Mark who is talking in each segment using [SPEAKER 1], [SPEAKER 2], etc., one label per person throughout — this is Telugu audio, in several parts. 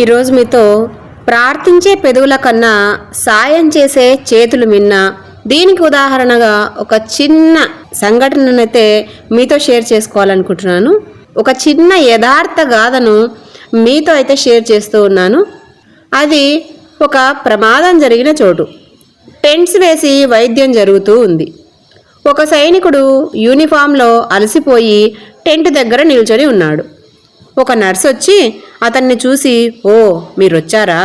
[SPEAKER 1] ఈరోజు మీతో ప్రార్థించే పెదవుల కన్నా సాయం చేసే చేతులు మిన్న, దీనికి ఉదాహరణగా ఒక చిన్న సంఘటననైతే మీతో షేర్ చేసుకోవాలనుకుంటున్నాను. ఒక చిన్న యథార్థ గాథను మీతో అయితే షేర్ చేస్తూ ఉన్నాను. అది ఒక ప్రమాదం జరిగిన చోటు. టెంట్స్ వేసి వైద్యం జరుగుతూ ఉంది. ఒక సైనికుడు యూనిఫామ్లో అలసిపోయి టెంట్ దగ్గర నిల్చొని ఉన్నాడు. ఒక నర్స్ వచ్చి అతన్ని చూసి, "ఓ, మీరొచ్చారా?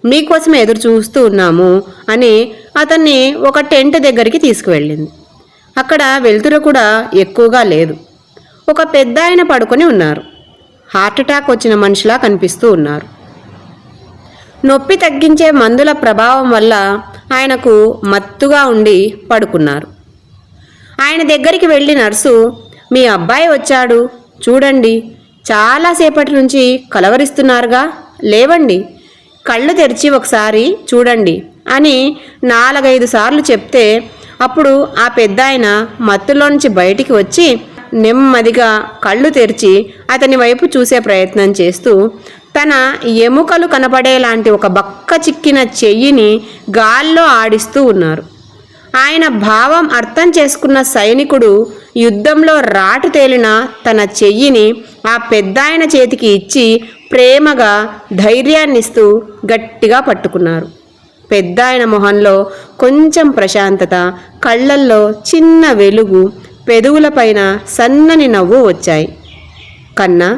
[SPEAKER 1] మీకోసమే ఎదురు చూస్తూ ఉన్నాము" అని అతన్ని ఒక టెంట్ దగ్గరికి తీసుకువెళ్ళింది. అక్కడ వెలుతురు కూడా ఎక్కువగా లేదు. ఒక పెద్ద ఆయన పడుకొని ఉన్నారు. హార్ట్ అటాక్ వచ్చిన మనిషిలా కనిపిస్తూ ఉన్నారు. నొప్పి తగ్గించే మందుల ప్రభావం వల్ల ఆయనకు మత్తుగా ఉండి పడుకున్నారు. ఆయన దగ్గరికి వెళ్ళి నర్సు, "మీ అబ్బాయి వచ్చాడు, చూడండి. చాలాసేపటి నుంచి కలవరిస్తున్నారుగా, లేవండి, కళ్ళు తెరిచి ఒకసారి చూడండి" అని 4-5 సార్లు చెప్తే అప్పుడు ఆ పెద్దాయన మత్తులోంచి బయటికి వచ్చి నెమ్మదిగా కళ్ళు తెరిచి అతని వైపు చూసే ప్రయత్నం చేస్తూ తన ఎముకలు కనపడేలాంటి ఒక బక్క చిక్కిన చెయ్యిని గాల్లో ఆడిస్తూ ఉన్నారు. ఆయన భావం అర్థం చేసుకున్న సైనికుడు యుద్ధంలో రాటు తేలిన తన చెయ్యిని ఆ పెద్దాయన చేతికి ఇచ్చి ప్రేమగా ధైర్యాన్నిస్తూ గట్టిగా పట్టుకున్నారు. పెద్దాయన మొహంలో కొంచెం ప్రశాంతత, కళ్ళల్లో చిన్న వెలుగు, పెదవులపైన సన్నని నవ్వు వచ్చాయి. "కన్నా,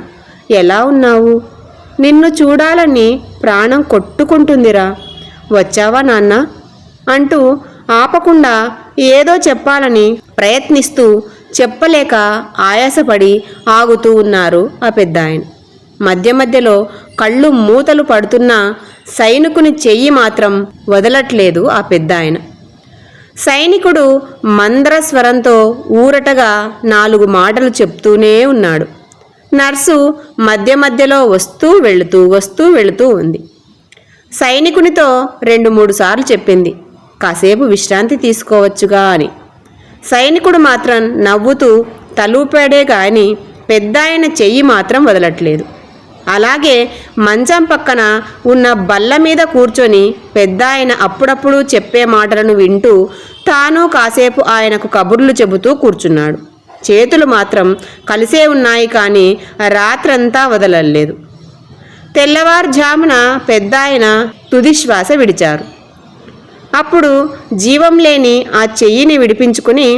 [SPEAKER 1] ఎలా ఉన్నావు? నిన్ను చూడాలని ప్రాణం కొట్టుకుంటుందిరా. వచ్చావా నాన్న?" అంటూ ఆపకుండా ఏదో చెప్పాలని ప్రయత్నిస్తూ చెప్పలేక ఆయాసపడి ఆగుతూ ఉన్నారు ఆ పెద్దాయన. మధ్య మధ్యలో కళ్ళు మూతలు పడుతున్నా సైనికుని చెయ్యి మాత్రం వదలట్లేదు ఆ పెద్దాయన. సైనికుడు మంద్ర స్వరంతో ఊరటగా 4 మాటలు చెప్తూనే ఉన్నాడు. నర్సు మధ్య మధ్యలో వస్తూ వెళుతూ ఉంది. సైనికునితో 2-3 సార్లు చెప్పింది, "కాసేపు విశ్రాంతి తీసుకోవచ్చుగా" అని. సైనికుడు మాత్రం నవ్వుతూ తలూపాడే కానీ పెద్దాయన చెయ్యి మాత్రం వదలట్లేదు. అలాగే మంచం పక్కన ఉన్న బల్ల మీద కూర్చొని పెద్దాయన అప్పుడప్పుడు చెప్పే మాటలను వింటూ తాను కాసేపు ఆయనకు కబుర్లు చెబుతూ కూర్చున్నాడు. చేతులు మాత్రం కలిసే ఉన్నాయి కానీ రాత్రంతా వదలలేదు. తెల్లవారుజామున పెద్దాయన తుది శ్వాస విడిచారు. అప్పుడు జీవం లేని ఆ చెయ్యిని విడిపించుకుని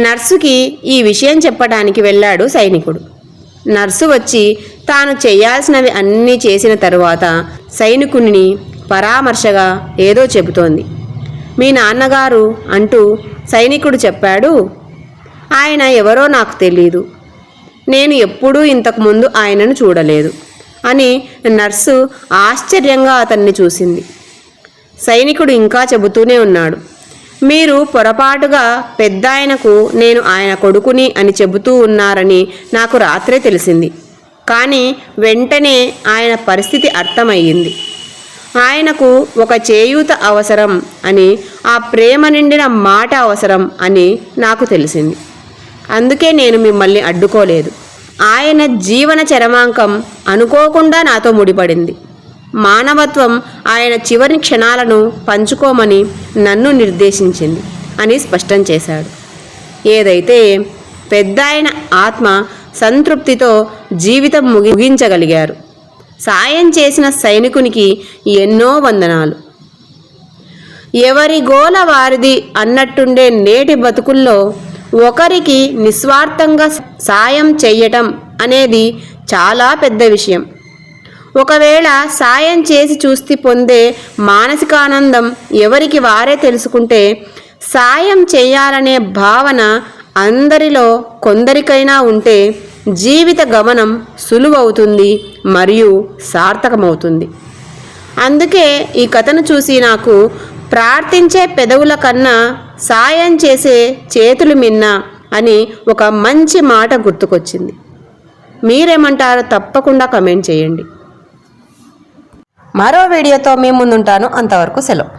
[SPEAKER 1] నర్సుకి ఈ విషయం చెప్పడానికి వెళ్ళాడు సైనికుడు. నర్సు వచ్చి తాను చేయాల్సినవి అన్నీ చేసిన తరువాత సైనికుని పరామర్శగా ఏదో చెబుతోంది. "మీ నాన్నగారు" అంటూ సైనికుడు చెప్పాడు. "ఆయన ఎవరో నాకు తెలీదు. నేను ఎప్పుడూ ఇంతకుముందు ఆయనను చూడలేదు" అని నర్సు ఆశ్చర్యంగా అతన్ని చూసింది. సైనికుడు ఇంకా చెబుతూనే ఉన్నాడు. "మీరు పొరపాటుగా పెద్దాయనకు నేను ఆయన కొడుకుని అని చెబుతూ ఉన్నారని నాకు రాత్రే తెలిసింది. కానీ వెంటనే ఆయన పరిస్థితి అర్థమయ్యింది. ఆయనకు ఒక చేయూత అవసరం అని, ఆ ప్రేమ నిండిన మాట అవసరం అని నాకు తెలిసింది. అందుకే నేను మిమ్మల్ని అడ్డుకోలేదు. ఆయన జీవన చరమాంకం అనుకోకుండా నాతో ముడిపడింది. మానవత్వం ఆయన చివరి క్షణాలను పంచుకోమని నన్ను నిర్దేశించింది" అని స్పష్టం చేశాడు. ఏదైతే పెద్దాయన ఆత్మ సంతృప్తితో జీవితం ముగించగలిగారు. సాయం చేసిన సైనికునికి ఎన్నో వందనాలు. ఎవరి గోల వారిది అన్నట్టుండే నేటి బతుకుల్లో ఒకరికి నిస్వార్థంగా సాయం చెయ్యటం అనేది చాలా పెద్ద విషయం. ఒకవేళ సాయం చేసి చూస్తే పొందే మానసికానందం ఎవరికి వారే తెలుసుకుంటే సాయం చేయాలనే భావన అందరిలో కొందరికైనా ఉంటే జీవిత గమనం సులువవుతుంది మరియు సార్థకమవుతుంది. అందుకే ఈ కథను చూసి నాకు ప్రార్థించే పెదవుల కన్నా సాయం చేసే చేతులు మిన్న అని ఒక మంచి మాట గుర్తుకొచ్చింది. మీరేమంటారో తప్పకుండా కమెంట్ చేయండి. మరో వీడియోతో మీ ముందుంటాను. అంతవరకు సెలవు.